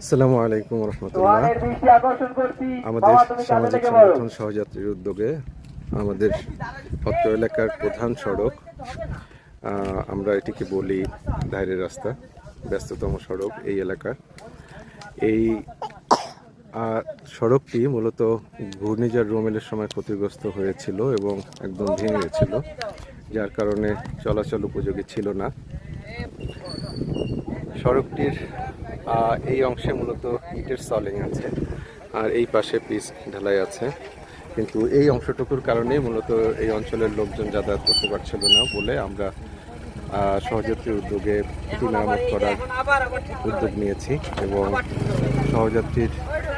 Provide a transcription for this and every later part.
আসসালামু আলাইকুম রহমতুল্লাহ। আমাদের সামাজিক সংগঠন সহযাত্রীর উদ্যোগে আমাদের অত্র এলাকার প্রধান সড়ক, আমরা এটিকে বলি ধারের রাস্তা, ব্যস্ততম সড়ক এই এলাকার। এই সড়কটি মূলত ঘূর্ণিঝড় রোমেলের সময় ক্ষতিগ্রস্ত হয়েছিল এবং একদম ভেঙে গেছিল, যার কারণে চলাচল উপযোগী ছিল না। সড়কটির এই অংশে মূলত ইটের সলিং আছে, আর এই পাশে পিচ ঢালাই আছে, কিন্তু এই অংশটুকুর কারণে মূলত এই অঞ্চলের লোকজন যাতায়াত করতে পারছিল না বলে আমরা সহযাত্রীর উদ্যোগে এটি মেরামত করার উদ্যোগ নিয়েছি এবং সহযাত্রীর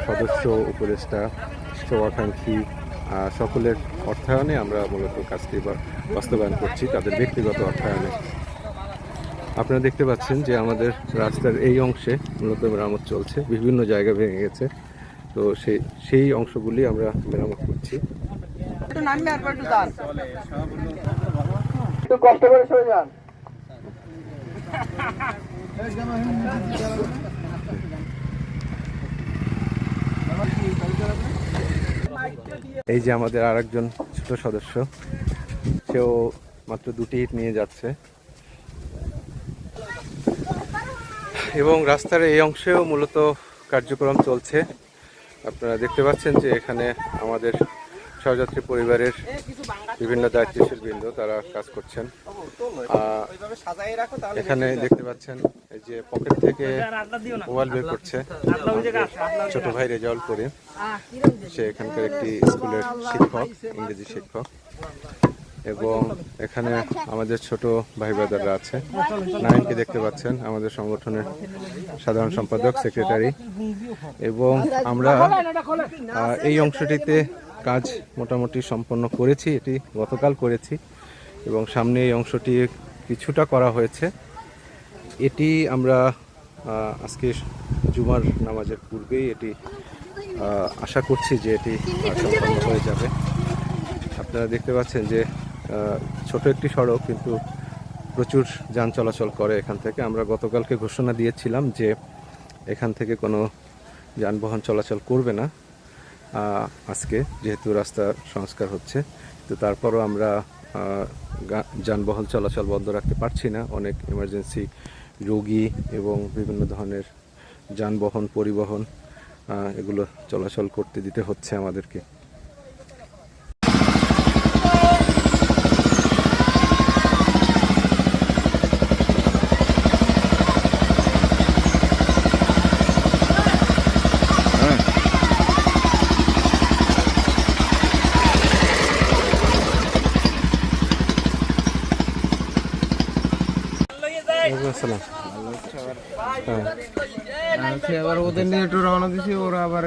সদস্য, উপদেষ্টা, শুভাকাঙ্ক্ষী সকলের অর্থায়নে আমরা মূলত কাজটি বাস্তবায়ন করছি, তাদের ব্যক্তিগত অর্থায়নে। আপনারা দেখতে পাচ্ছেন যে আমাদের রাস্তার এই অংশে মূলত মেরামত চলছে, বিভিন্ন জায়গা ভেঙে গেছে, তো সেই অংশগুলি আমরা মেরামত করছি। এই যে আমাদের আরেকজন ছোট সদস্য, সেও মাত্র 2টি ইট নিয়ে যাচ্ছে এবং রাস্তার এই অংশেও মূলত কার্যক্রম চলছে। আপনারা দেখতে পাচ্ছেন যে এখানে আমাদের সহযাত্রী পরিবারের বিভিন্ন দায়িত্বশীল বৃন্দ তারা কাজ করছেন। এখানে দেখতে পাচ্ছেন এই যে পকেট থেকে মোবাইল বের করছে ছোট ভাই রেজাউল করিম, সে এখানকার একটি স্কুলের শিক্ষক, ইংরেজি শিক্ষক। এবং এখানে আমাদের ছোট ভাই ব্রাদাররা আছে। নাইমকে দেখতে পাচ্ছেন, আমাদের সংগঠনের সাধারণ সম্পাদক, সেক্রেটারি। এবং আমরা এই অংশটিতে কাজ মোটামুটি সম্পন্ন করেছি, এটি গতকাল করেছি এবং সামনে এই অংশটি কিছুটা করা হয়েছে। এটি আমরা আজকে জুমার নামাজের পূর্বেই এটি আশা করছি যে এটি সম্পন্ন হয়ে যাবে। আপনারা দেখতে পাচ্ছেন যে ছোট একটি সড়ক, কিন্তু প্রচুর যান চলাচল করে এখান থেকে। আমরা গতকালকে ঘোষণা দিয়েছিলাম যে এখান থেকে কোনো যানবাহন চলাচল করবে না আজকে, যেহেতু রাস্তা সংস্কার হচ্ছে। তো তারপরও আমরা যানবাহন চলাচল বন্ধ রাখতে পারছি না। অনেক এমার্জেন্সি রোগী এবং বিভিন্ন ধরনের যানবাহন, পরিবহন এগুলো চলাচল করতে দিতে হচ্ছে আমাদেরকে। এবার ওদের নিয়ে একটু রওনা দিছি, ওরা আবার